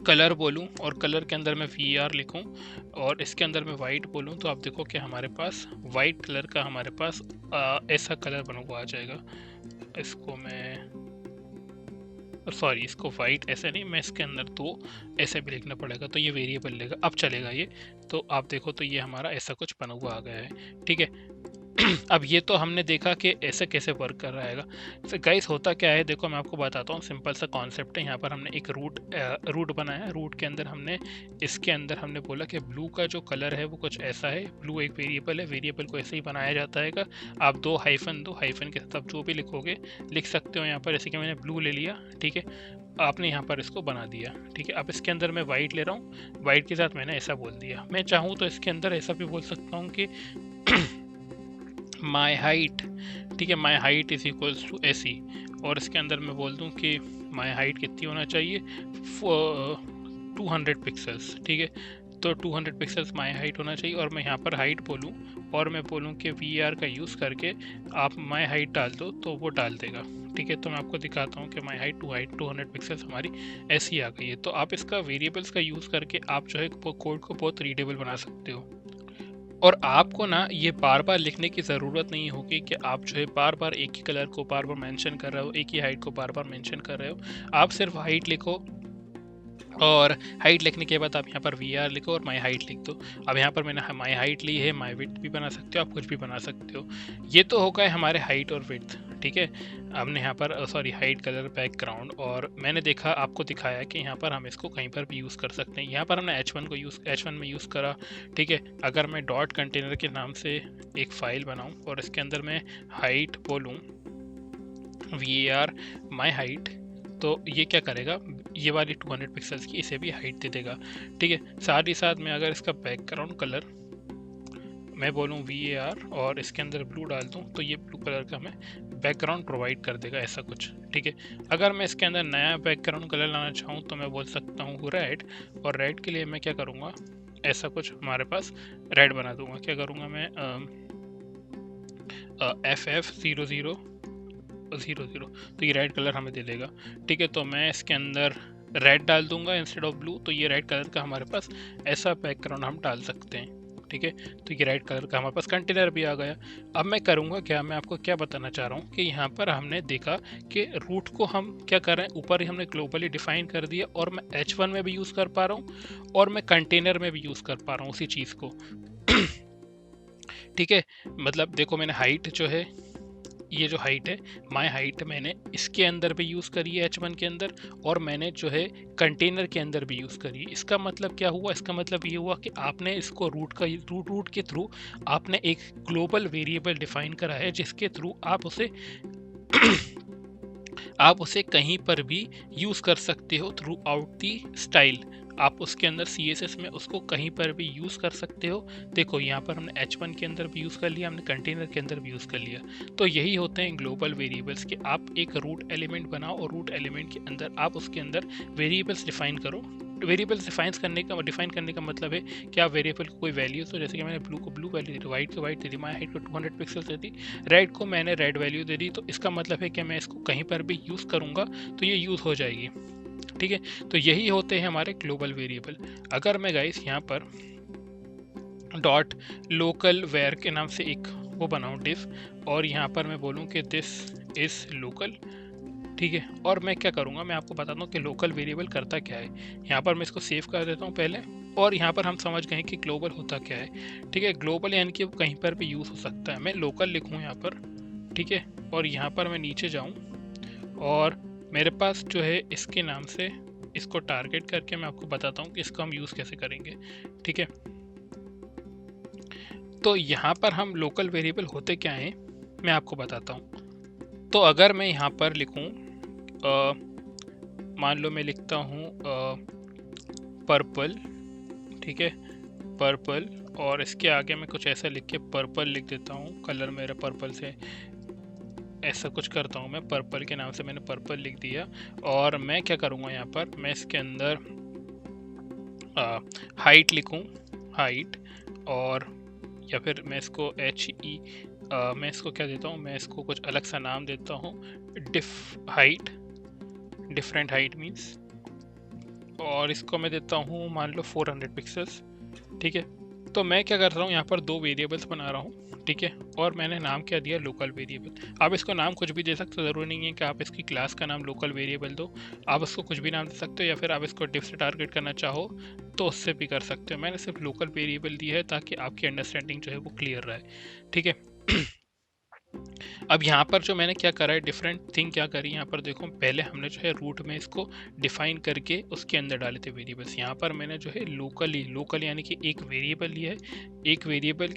[SPEAKER 1] कलर बोलूँ और कलर के अंदर मैं वी आर लिखूँ और इसके अंदर मैं वाइट बोलूँ, तो आप देखो कि हमारे पास वाइट कलर का हमारे पास ऐसा कलर बना हुआ आ जाएगा। इसको मैं, सॉरी, इसको वाइट ऐसे नहीं, मैं इसके अंदर तो ऐसे भी लिखना पड़ेगा, तो ये वेरिएबल लेगा, अब चलेगा ये। तो आप देखो तो ये हमारा ऐसा कुछ बना हुआ आ गया है, ठीक है। अब ये तो हमने देखा कि ऐसे कैसे वर्क कर रहा है। तो गाइस होता क्या है, देखो मैं आपको बताता हूँ, सिंपल सा कॉन्सेप्ट है। यहाँ पर हमने एक रूट बनाया, रूट के अंदर हमने, इसके अंदर हमने बोला कि ब्लू का जो कलर है वो कुछ ऐसा है। ब्लू एक वेरिएबल है, वेरिएबल को ऐसे ही बनाया जाता है। आप दो हाइफन के साथ आप जो भी लिखोगे लिख सकते हो यहाँ पर। जैसे कि मैंने ब्लू ले लिया, ठीक है, आपने यहाँ पर इसको बना दिया, ठीक है। अब इसके अंदर मैं वाइट ले रहा हूँ, वाइट के साथ मैंने ऐसा बोल दिया। मैं चाहूँ तो इसके अंदर ऐसा भी बोल सकता हूँ कि माई हाइट, ठीक है, my height is equals to ऐसी, और इसके अंदर मैं बोल दूं कि माई हाइट कितनी होना चाहिए, 200 पिक्सल्स, ठीक है। तो 200 पिक्सल्स माई हाइट होना चाहिए, और मैं यहाँ पर हाइट बोलूँ और मैं बोलूँ कि वी आर का यूज़ करके आप माई हाइट डाल दो तो वो डाल देगा, ठीक है। तो मैं आपको दिखाता हूँ कि माई हाइट 200 पिक्सल्स हमारी ऐसी आ गई है। तो आप इसका वेरिएबल्स का यूज़ करके आप जो है कोड को बहुत रीडेबल बना सकते हो। और आपको ना ये बार बार लिखने की ज़रूरत नहीं होगी कि आप जो है बार बार एक ही कलर को बार बार मेंशन कर रहे हो, एक ही हाइट को बार बार मेंशन कर रहे हो। आप सिर्फ हाइट लिखो, और हाइट लिखने के बाद आप यहाँ पर वी आर लिखो और माई हाइट लिख दो। अब यहाँ पर मैंने माई हाइट ली है, माई विड्थ भी बना सकते हो, आप कुछ भी बना सकते हो। ये तो होगा हमारे हाइट और विड्थ, ठीक है। हमने यहाँ पर सॉरी हाइट, कलर, बैकग्राउंड, और मैंने देखा, आपको दिखाया कि यहाँ पर हम इसको कहीं पर भी यूज़ कर सकते हैं। यहाँ पर हमने H1 में यूज़ करा, ठीक है। अगर मैं डॉट कंटेनर के नाम से एक फ़ाइल बनाऊँ और इसके अंदर मैं हाइट बोलूँ, वी आर माई हाइट, तो ये क्या करेगा, ये वाली 200 पिक्सल्स की इसे भी हाइट दे देगा, ठीक है। साथ ही साथ मैं अगर इसका बैकग्राउंड कलर मैं बोलूँ VAR और इसके अंदर ब्लू डाल दूँ, तो ये ब्लू कलर का हमें बैकग्राउंड प्रोवाइड कर देगा, ऐसा कुछ, ठीक है। अगर मैं इसके अंदर नया बैकग्राउंड कलर लाना चाहूँ तो मैं बोल सकता हूँ रेड, और रेड के लिए मैं क्या करूँगा, ऐसा कुछ हमारे पास रेड बना दूंगा। क्या करूँगा मैं, FF0000, तो ये रेड कलर हमें दे देगा, ठीक है। तो मैं इसके अंदर रेड डाल दूंगा इंस्टेड ऑफ ब्लू, तो ये रेड कलर का हमारे पास ऐसा बैकग्राउंड हम डाल सकते हैं, ठीक है। तो ये रेड कलर का हमारे पास कंटेनर भी आ गया। अब मैं करूँगा क्या, मैं आपको क्या बताना चाह रहा हूँ कि यहाँ पर हमने देखा कि रूट को हम क्या कर रहे हैं, ऊपर ही हमने ग्लोबली डिफाइन कर दिया, और मैं H1 में भी यूज़ कर पा रहा हूँ और मैं कंटेनर में भी यूज़ कर पा रहा हूँ उसी चीज़ को, ठीक है। मतलब देखो मैंने हाइट जो है, ये जो हाइट है, माई हाइट, मैंने इसके अंदर भी यूज़ करी है H1 के अंदर, और मैंने जो है कंटेनर के अंदर भी यूज़ करी है। इसका मतलब क्या हुआ, इसका मतलब ये हुआ कि आपने इसको रूट के थ्रू आपने एक ग्लोबल वेरिएबल डिफाइन करा है, जिसके थ्रू आप उसे आप उसे कहीं पर भी यूज़ कर सकते हो थ्रू आउट दी स्टाइल। आप उसके अंदर CSS में उसको कहीं पर भी यूज़ कर सकते हो। देखो यहाँ पर हमने H1 के अंदर भी यूज़ कर लिया, हमने कंटेनर के अंदर भी यूज़ कर लिया। तो यही होते हैं ग्लोबल वेरिएबल्स कि आप एक रूट एलिमेंट बनाओ और रूट एलिमेंट के अंदर आप उसके अंदर वेरिएबल्स डिफाइन करो। वेरिएबल्स डिफाइन करने का मतलब है कि आप वेरिएबल को कोई वैल्यू, तो जैसे कि मैंने ब्लू को ब्लू वैल्यू दे दी, वाइट को white they the, my height को 200 पिक्सल दे दी, रेड को मैंने रेड वैल्यू दे दी, तो इसका मतलब है कि मैं इसको कहीं पर भी यूज़ करूँगा तो ये यूज़ हो जाएगी, ठीक है। तो यही होते हैं हमारे ग्लोबल वेरिएबल। अगर मैं गाइस यहाँ पर डॉट लोकल वेयर के नाम से एक वो बनाऊँ डिफ, और यहाँ पर मैं बोलूँ कि दिस इज़ लोकल, ठीक है। और मैं क्या करूँगा, मैं आपको बताता हूँ कि लोकल वेरिएबल करता क्या है। यहाँ पर मैं इसको सेव कर देता हूँ पहले, और यहाँ पर हम समझ गए कि ग्लोबल होता क्या है, ठीक है। ग्लोबल यानी कि वो कहीं पर भी यूज़ हो सकता है। मैं लोकल लिखूँ यहाँ पर, ठीक है, और यहाँ पर मैं नीचे जाऊँ और मेरे पास जो है इसके नाम से इसको टारगेट करके मैं आपको बताता हूँ कि इसको हम यूज़ कैसे करेंगे। ठीक है, तो यहाँ पर हम लोकल वेरिएबल होते क्या हैं मैं आपको बताता हूँ। तो अगर मैं यहाँ पर लिखूँ, मान लो मैं लिखता हूँ पर्पल, ठीक है, पर्पल, और इसके आगे मैं कुछ ऐसा लिख के पर्पल लिख देता हूँ, कलर मेरा पर्पल से ऐसा कुछ करता हूँ मैं, पर्पल के नाम से मैंने पर्पल लिख दिया। और मैं क्या करूँगा यहाँ पर, मैं इसके अंदर हाइट लिखूँ, हाइट, और या फिर मैं इसको मैं इसको क्या देता हूँ, मैं इसको कुछ अलग सा नाम देता हूँ, डिफरेंट हाइट मीन्स, और इसको मैं देता हूँ मान लो 400 पिक्सल्स। ठीक है, तो मैं क्या कर रहा हूँ यहाँ पर दो वेरिएबल्स बना रहा हूँ। ठीक है, और मैंने नाम क्या दिया, लोकल वेरिएबल। आप इसको नाम कुछ भी दे सकते हो, ज़रूरी नहीं है कि आप इसकी क्लास का नाम लोकल वेरिएबल दो, आप उसको कुछ भी नाम दे सकते हो, या फिर आप इसको डिफ से टारगेट करना चाहो तो उससे भी कर सकते हो। मैंने सिर्फ लोकल वेरिएबल दिया है ताकि आपकी अंडरस्टैंडिंग जो है वो क्लियर रहे। ठीक है, अब यहाँ पर जो मैंने क्या करा है, डिफरेंट थिंग क्या करी, यहाँ पर देखो पहले हमने जो है रूट में इसको डिफाइन करके उसके अंदर डाले थे वेरिएबल्स। यहाँ पर मैंने जो है लोकल यानी कि एक वेरिएबल लिया है, एक वेरिएबल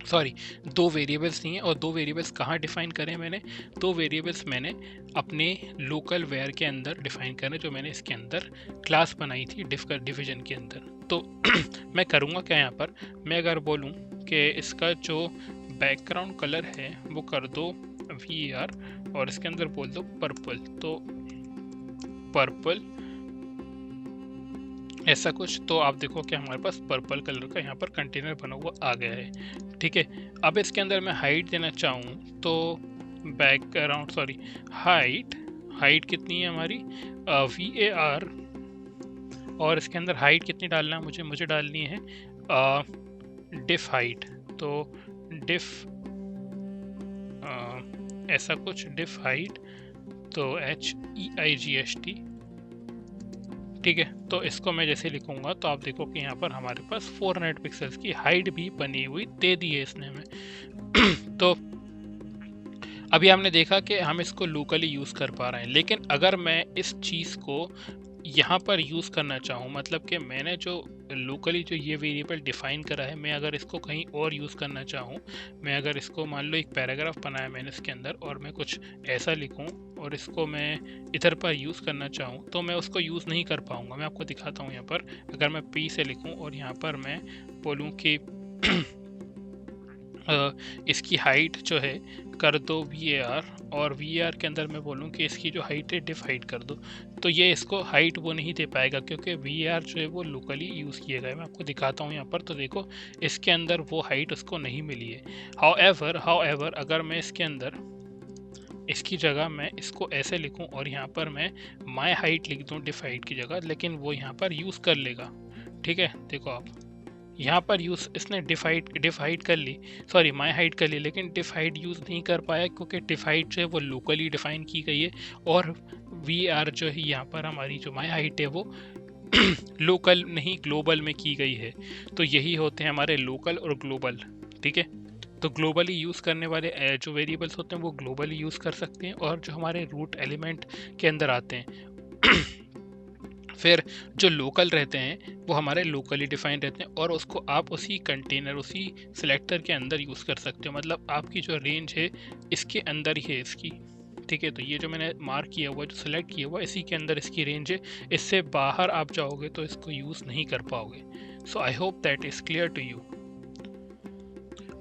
[SPEAKER 1] सॉरी, दो वेरिएबल्स लिए हैं, और दो वेरिएबल्स कहाँ डिफाइन करें मैंने, दो वेरिएबल्स मैंने अपने लोकल वेयर के अंदर डिफाइन करें, जो मैंने इसके अंदर क्लास बनाई थी डिवीजन के अंदर। तो मैं करूँगा क्या यहाँ पर, मैं अगर बोलूँ कि इसका जो बैकग्राउंड कलर है वो कर दो VAR, और इसके अंदर बोल दो पर्पल, तो पर्पल ऐसा कुछ, तो आप देखो कि हमारे पास पर्पल कलर का यहाँ पर कंटेनर बना हुआ आ गया है। ठीक है, अब इसके अंदर मैं हाइट देना चाहूँ तो बैकग्राउंड सॉरी हाइट कितनी है हमारी, VAR, और इसके अंदर हाइट कितनी डालना है मुझे डालनी है डिफ हाइट, तो डिफ ऐसा कुछ डिफ हाइट, तो HEIGHT। ठीक है, तो इसको मैं जैसे लिखूंगा तो आप देखो कि यहाँ पर हमारे पास 400 पिक्सल्स की हाइट भी बनी हुई दे दी है इसने हमें। तो अभी हमने देखा कि हम इसको लोकली यूज़ कर पा रहे हैं, लेकिन अगर मैं इस चीज़ को यहाँ पर यूज़ करना चाहूँ, मतलब कि मैंने जो लोकली जो ये वेरिएबल डिफाइन करा है, मैं अगर इसको कहीं और यूज़ करना चाहूँ, मैं अगर इसको मान लो एक पैराग्राफ बनाया मैंने इसके अंदर, और मैं कुछ ऐसा लिखूँ और इसको मैं इधर पर यूज़ करना चाहूँ, तो मैं उसको यूज़ नहीं कर पाऊँगा। मैं आपको दिखाता हूँ यहाँ पर, अगर मैं P से लिखूँ और यहाँ पर मैं बोलूँ कि इसकी हाइट जो है कर दो VAR, और VAR के अंदर मैं बोलूँ कि इसकी जो हाइट है डिफ हाइट कर दो, तो ये इसको हाइट वो नहीं दे पाएगा, क्योंकि VAR जो है वो लोकली यूज़ किया गया है। मैं आपको दिखाता हूँ यहाँ पर, तो देखो इसके अंदर वो हाइट उसको नहीं मिली है। हाउएवर अगर मैं इसके अंदर इसकी जगह मैं इसको ऐसे लिखूँ और यहाँ पर मैं माई हाइट लिख दूँ डिफ हाइट की जगह, लेकिन वो यहाँ पर यूज़ कर लेगा। ठीक है, देखो आप यहाँ पर यूज़ इसने डिफ हाइट कर ली, सॉरी माई हाइट कर ली, लेकिन डिफ हाइट यूज़ नहीं कर पाया, क्योंकि डिफ हाइट जो है वो लोकली डिफाइन की गई है, और VAR जो है यहाँ पर हमारी जो माई हाइट है वो लोकल नहीं ग्लोबल में की गई है। तो यही होते हैं हमारे लोकल और ग्लोबल। ठीक है, तो ग्लोबली यूज़ करने वाले जो वेरिएबल्स होते हैं वो ग्लोबली यूज़ कर सकते हैं, और जो हमारे रूट एलिमेंट के अंदर आते हैं फिर जो लोकल रहते हैं वो हमारे लोकली डिफाइन रहते हैं, और उसको आप उसी कंटेनर उसी सिलेक्टर के अंदर यूज़ कर सकते हो, मतलब आपकी जो रेंज है इसके अंदर ही है इसकी। ठीक है, तो ये जो मैंने मार्क किया हुआ जो सिलेक्ट किया हुआ इसी के अंदर इसकी रेंज है, इससे बाहर आप जाओगे तो इसको यूज़ नहीं कर पाओगे। So I hope that is clear to you.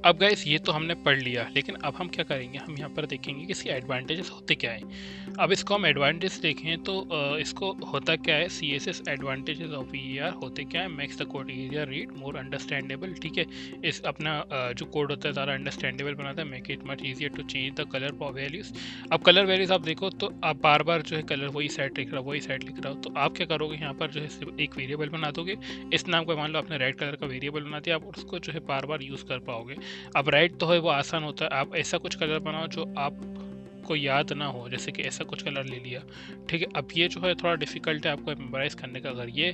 [SPEAKER 1] अब गाइस ये तो हमने पढ़ लिया, लेकिन अब हम क्या करेंगे, हम यहाँ पर देखेंगे कि इसके एडवांटेजेस होते क्या हैं। अब इसको हम एडवांटेज देखें तो इसको होता क्या है, CSS एडवांटेजेस ऑफ VAR होते क्या है, makes the code easier read more understandable. ठीक है, इस अपना जो कोड होता है ज़्यादा अंडरस्टैंडेबल बनाता है, make it much easier to change the colour for values. अब कलर वैल्यूज़ आप देखो तो आप बार बार जो है कलर वही सेट लिख रहा हो, तो आप क्या करोगे, यहाँ पर जो है सिर्फ एक वेरिएबल बना दोगे, इस नाम को मान लो आपने रेड कलर का वेरिएबल बना दिया, आप उसको जो है बार बार यूज़ कर पाओगे। अब राइट तो है वो आसान होता है, आप ऐसा कुछ कलर बनाओ जो आपको याद ना हो, जैसे कि ऐसा कुछ कलर ले लिया। ठीक है, अब ये जो है थोड़ा डिफिकल्ट है आपको मेमोराइज करने का। अगर ये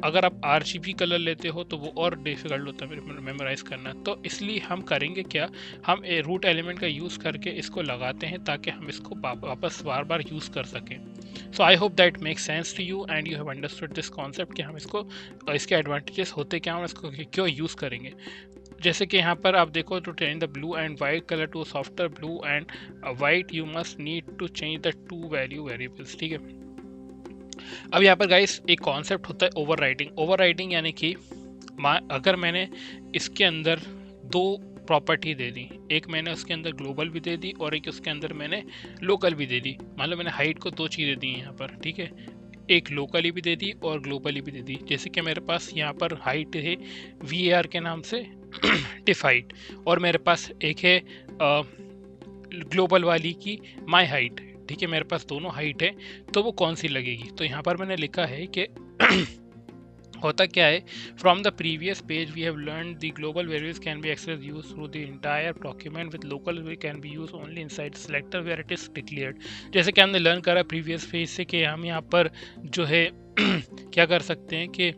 [SPEAKER 1] अगर आप RGB कलर लेते हो तो वो और डिफ़िकल्ट होता है मेमोराइज़ करना। तो इसलिए हम करेंगे क्या, हम रूट एलिमेंट का यूज़ करके इसको लगाते हैं ताकि हम इसको वापस बार बार यूज़ कर सकें। So I hope that make sense to you and you have understood this concept कि हम इसको इसके एडवांटेजेस होते क्या, हम इसको क्यों यूज़ करेंगे। जैसे कि यहाँ पर आप देखो, to change the blue and white colour to softer blue and white you must need to change the two value variables. ठीक है, अब यहाँ पर गाइस एक कॉन्सेप्ट होता है ओवरराइडिंग। ओवरराइडिंग यानी कि अगर मैंने इसके अंदर दो प्रॉपर्टी दे दी, एक मैंने उसके अंदर ग्लोबल भी दे दी और एक उसके अंदर मैंने लोकल भी दे दी। मान लो मैंने हाइट को दो चीज़ें दी यहाँ पर, ठीक है, एक लोकली भी दे दी और ग्लोबली भी दे दी। जैसे कि मेरे पास यहाँ पर हाइट है VAR के नाम से टिफ हाइट, और मेरे पास एक है ग्लोबल वाली की माई हाइट। ठीक है, मेरे पास दोनों हाइट है, तो वो कौन सी लगेगी। तो यहाँ पर मैंने लिखा है कि होता क्या है, from the previous page we have learn the global variables can be access use through the entire document with local we can be use only inside selector where it is declared. जैसे कि हमने learn करा previous page से कि हम यहाँ पर जो है क्या कर सकते हैं कि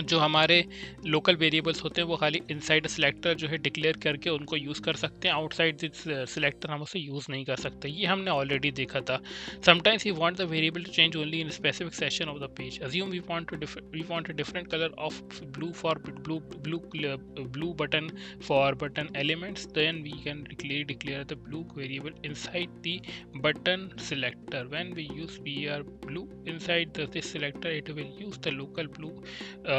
[SPEAKER 1] जो हमारे लोकल वेरिएबल्स होते हैं वो खाली इनसाइड सिलेक्टर जो है डिक्लेयर करके उनको यूज़ कर सकते हैं, आउटसाइड दिस सिलेक्टर हम उसे यूज़ नहीं कर सकते। ये हमने ऑलरेडी देखा था। Sometimes we want the variable to change only in specific section of the page. Assume we want a different colour of blue for blue button for button elements, then we can declare the blue variable inside the button selector. When we use BR blue inside this selector, it will use the local blue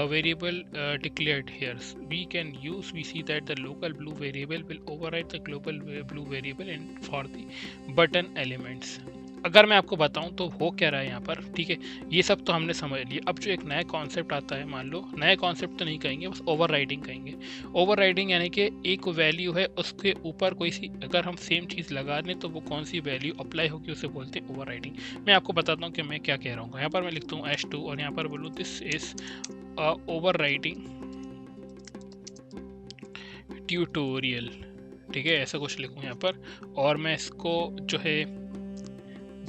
[SPEAKER 1] variable declared here. We see that the local blue variable will override the global blue variable for the button elements. अगर मैं आपको बताऊं तो हो क्या रहा है यहाँ पर, ठीक है, ये सब तो हमने समझ लिया। अब जो एक नया कॉन्सेप्ट आता है, मान लो नया कॉन्सेप्ट तो नहीं कहेंगे, बस ओवरराइडिंग कहेंगे। ओवरराइडिंग यानी कि एक वैल्यू है, उसके ऊपर कोई सी अगर हम सेम चीज़ लगा दें तो वो कौन सी वैल्यू अप्लाई होगी उसे बोलते हैं ओवरराइडिंग। मैं आपको बताता हूँ कि मैं क्या कह रहा हूँ। यहाँ पर मैं लिखता हूँ H2 और यहाँ पर बोलूँ दिस इज ओवरराइडिंग ट्यूटोरियल। ठीक है, ऐसा कुछ लिखूँ यहाँ पर, और मैं इसको जो है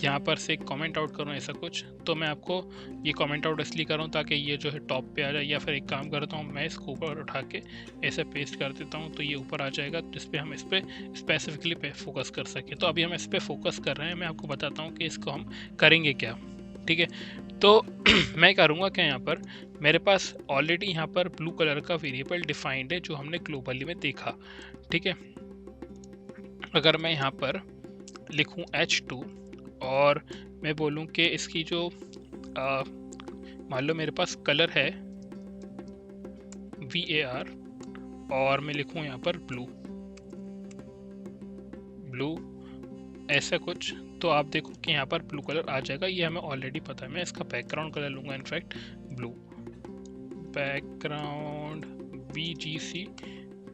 [SPEAKER 1] यहाँ पर से कमेंट आउट करूँ ऐसा कुछ। तो मैं आपको ये कमेंट आउट इसलिए कर रहा हूँ ताकि ये जो है टॉप पे आ जाए, या फिर एक काम करता हूँ मैं इसको ऊपर उठा के ऐसे पेस्ट कर देता हूँ तो ये ऊपर आ जाएगा, जिस पे हम इस पर स्पेसिफिकली पे फोकस कर सकें। तो अभी हम इस पर फोकस कर रहे हैं, मैं आपको बताता हूँ कि इसको हम करेंगे क्या। ठीक है, तो मैं करूँगा क्या, यहाँ पर मेरे पास ऑलरेडी यहाँ पर ब्लू कलर का वेरिएबल डिफाइंड है जो हमने ग्लोबली में देखा। ठीक है, अगर मैं यहाँ पर लिखूँ H2 और मैं बोलूँ कि इसकी जो मान लो मेरे पास कलर है VAR और मैं लिखूँ यहाँ पर ब्लू ऐसा कुछ, तो आप देखो कि यहाँ पर ब्लू कलर आ जाएगा। ये हमें ऑलरेडी पता है। मैं इसका बैकग्राउंड कलर लूँगा, इनफैक्ट ब्लू बैकग्राउंड BGC,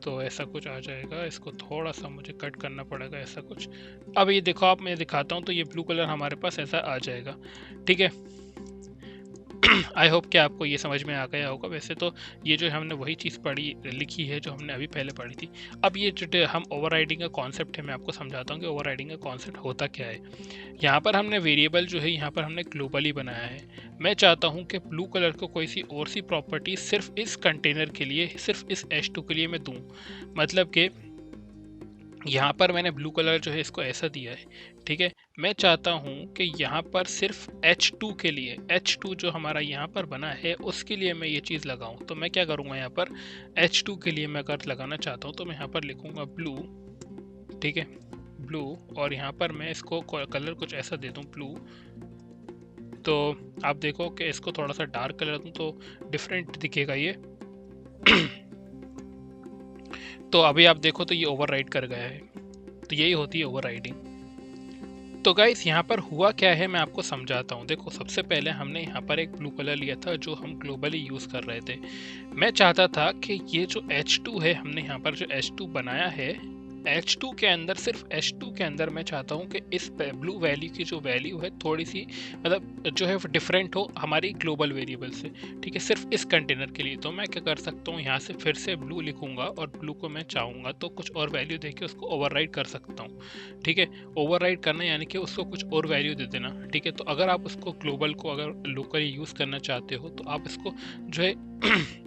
[SPEAKER 1] तो ऐसा कुछ आ जाएगा। इसको थोड़ा सा मुझे कट करना पड़ेगा, ऐसा कुछ। अब ये देखो आप, मैं दिखाता हूँ तो ये ब्लू कलर हमारे पास ऐसा आ जाएगा। ठीक है, आई होप कि आपको ये समझ में आ गया होगा। वैसे तो ये जो हमने वही चीज़ पढ़ी लिखी है जो हमने अभी पहले पढ़ी थी। अब ये जो हम ओवरराइडिंग का कॉन्सेप्ट है, मैं आपको समझाता हूँ कि ओवरराइडिंग का कॉन्सेप्ट होता क्या है। यहाँ पर हमने वेरिएबल जो है यहाँ पर हमने ग्लोबली बनाया है। मैं चाहता हूँ कि ब्लू कलर को कोई सी और सी प्रॉपर्टी सिर्फ इस कंटेनर के लिए, सिर्फ इस H2 के लिए मैं दूँ। मतलब कि यहाँ पर मैंने ब्लू कलर जो है इसको ऐसा दिया है। ठीक है, मैं चाहता हूँ कि यहाँ पर सिर्फ H2 के लिए, H2 जो हमारा यहाँ पर बना है उसके लिए मैं ये चीज़ लगाऊँ। तो मैं क्या करूँगा, यहाँ पर H2 के लिए मैं अगर लगाना चाहता हूँ तो मैं यहाँ पर लिखूँगा ब्लू। ठीक है, ब्लू, और यहाँ पर मैं इसको कलर कुछ ऐसा दे दूँ ब्लू। तो आप देखो कि इसको थोड़ा सा डार्क कलर दूँ तो डिफरेंट दिखेगा ये। तो अभी आप देखो तो ये ओवरराइड कर गया है। तो यही होती है ओवरराइडिंग। तो गाइस यहाँ पर हुआ क्या है मैं आपको समझाता हूँ। देखो, सबसे पहले हमने यहाँ पर एक ब्लू कलर लिया था जो हम ग्लोबली यूज़ कर रहे थे। मैं चाहता था कि ये जो H2 है, हमने यहाँ पर जो H2 बनाया है, H2 के अंदर, सिर्फ H2 के अंदर मैं चाहता हूँ कि इस ब्लू वैल्यू की जो वैल्यू है थोड़ी सी मतलब जो है डिफरेंट हो हमारी ग्लोबल वेरिएबल से। ठीक है, सिर्फ इस कंटेनर के लिए। तो मैं क्या कर सकता हूँ, यहाँ से फिर से ब्लू लिखूंगा और ब्लू को मैं चाहूँगा तो कुछ और वैल्यू दे के उसको ओवरराइड कर सकता हूँ। ठीक है, ओवरराइड करना यानी कि उसको कुछ और वैल्यू दे देना। ठीक है, तो अगर आप उसको ग्लोबल को अगर लोकली यूज़ करना चाहते हो तो आप इसको जो है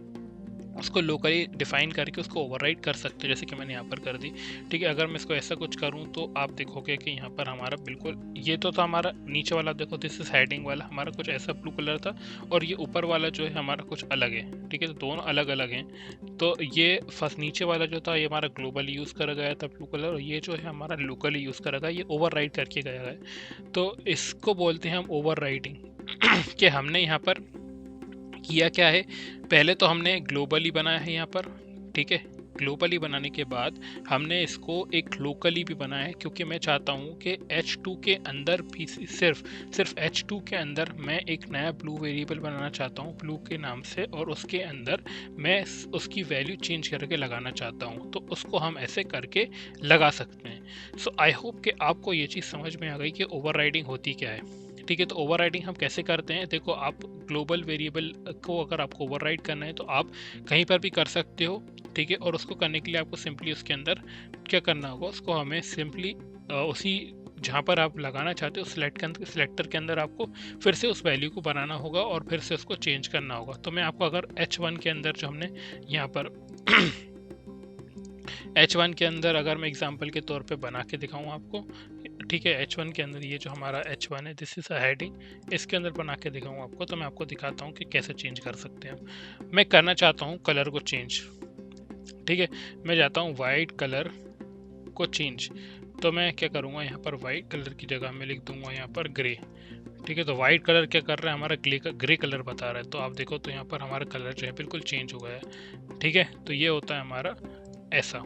[SPEAKER 1] उसको लोकली डिफाइन करके उसको ओवरराइड कर सकते हो, जैसे कि मैंने यहाँ पर कर दी। ठीक है, अगर मैं इसको ऐसा कुछ करूँ तो आप देखोगे कि यहाँ पर हमारा बिल्कुल ये तो था हमारा नीचे वाला, देखो दिस इज हेडिंग वाला हमारा कुछ ऐसा ब्लू कलर था, और ये ऊपर वाला जो है हमारा कुछ अलग है। ठीक है, तो दोनों अलग अलग हैं। तो ये फर्स्ट नीचे वाला जो था ये हमारा ग्लोबली यूज़ करा गया था ब्लू कलर, और ये जो है हमारा लोकली यूज़ करा गया, ये ओवर करके गया है। तो इसको बोलते हैं हम ओवर कि हमने यहाँ पर किया क्या है, पहले तो हमने ग्लोबली बनाया है यहाँ पर। ठीक है, ग्लोबली बनाने के बाद हमने इसको एक लोकली भी बनाया है, क्योंकि मैं चाहता हूँ कि H2 के अंदर भी सिर्फ H2 के अंदर मैं एक नया ब्लू वेरिएबल बनाना चाहता हूँ ब्लू के नाम से, और उसके अंदर मैं उसकी वैल्यू चेंज करके लगाना चाहता हूँ। तो उसको हम ऐसे करके लगा सकते हैं। सो आई होप कि आपको ये चीज़ समझ में आ गई कि ओवरराइडिंग होती क्या है। ठीक है, तो ओवरराइडिंग हम कैसे करते हैं, देखो आप ग्लोबल वेरिएबल को अगर आपको ओवरराइड करना है तो आप कहीं पर भी कर सकते हो। ठीक है, और उसको करने के लिए आपको सिंपली उसके अंदर क्या करना होगा, उसको हमें सिंपली उसी जहाँ पर आप लगाना चाहते हो सिलेक्टर के अंदर आपको फिर से उस वैल्यू को बनाना होगा और फिर से उसको चेंज करना होगा। तो मैं आपको अगर H1 के अंदर जो हमने यहाँ पर H1 के अंदर अगर मैं एग्जांपल के तौर पे बना के दिखाऊं आपको, ठीक है, H1 के अंदर ये जो हमारा H1 है दिस इज अ हेडिंग, इसके अंदर बना के दिखाऊं आपको, तो मैं आपको दिखाता हूं कि कैसे चेंज कर सकते हैं। मैं करना चाहता हूं कलर को चेंज। ठीक है, मैं जाता हूं वाइट कलर को चेंज, तो मैं क्या करूँगा, यहाँ पर वाइट कलर की जगह में लिख दूंगा यहाँ पर ग्रे। ठीक है, तो वाइट कलर क्या कर रहा है, हमारा ग्रे कलर बता रहा है। तो आप देखो तो यहाँ पर हमारा कलर जो है बिल्कुल चेंज हो गया है। ठीक है, तो ये होता है हमारा ऐसा।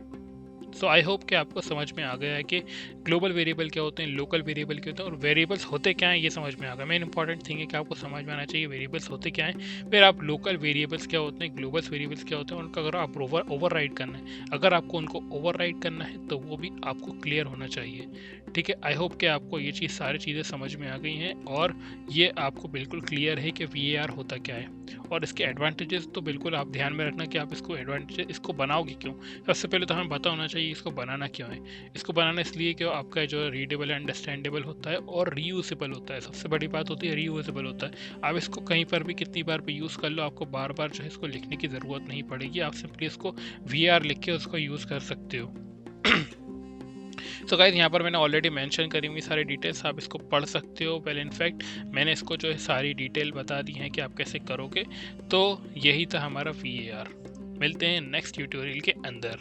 [SPEAKER 1] सो आई होप कि आपको समझ में आ गया है कि ग्लोबल वेरिएबल क्या होते हैं, लोकल वेरिएबल क्या होते हैं, और वेरिएबल्स होते क्या हैं ये समझ में आ गया। मेन इंपॉर्टेंट थिंग है कि आपको समझ में आना चाहिए वेरिएबल्स होते क्या हैं, फिर आप लोकल वेरिएबल्स क्या होते हैं, ग्लोबल वेरिएबल्स क्या होते हैं, उनका अगर आप ओवरराइड करना है, अगर आपको उनको ओवरराइड करना है तो वो भी आपको क्लियर होना चाहिए। ठीक है, आई होप कि आपको ये चीज़ सारी चीज़ें समझ में आ गई हैं, और ये आपको बिल्कुल क्लियर है कि VAR होता क्या है, और इसके एडवांटेजेस तो बिल्कुल आप ध्यान में रखना कि आप इसको एडवांटेज इसको बनाओगे क्यों। सबसे पहले तो हमें पता होना चाहिए इसको बनाना क्यों है। इसको बनाना इसलिए कि आपका जो रीडेबल अंडरस्टैंडेबल होता है और रीयूजेबल होता है। सबसे बड़ी बात होती है रीयूजेबल होता है। आप इसको कहीं पर भी कितनी बार भी यूज़ कर लो, आपको बार बार जो है इसको लिखने की ज़रूरत नहीं पड़ेगी। आप सिंपली इसको VAR लिख के उसको यूज़ कर सकते हो। सो गाइस, यहाँ पर मैंने ऑलरेडी मेंशन करी हुई सारी डिटेल्स, आप इसको पढ़ सकते हो। वेल इनफैक्ट मैंने इसको जो है सारी डिटेल बता दी है कि आप कैसे करोगे। तो यही था हमारा VAR। मिलते हैं नेक्स्ट ट्यूटोरियल के अंदर।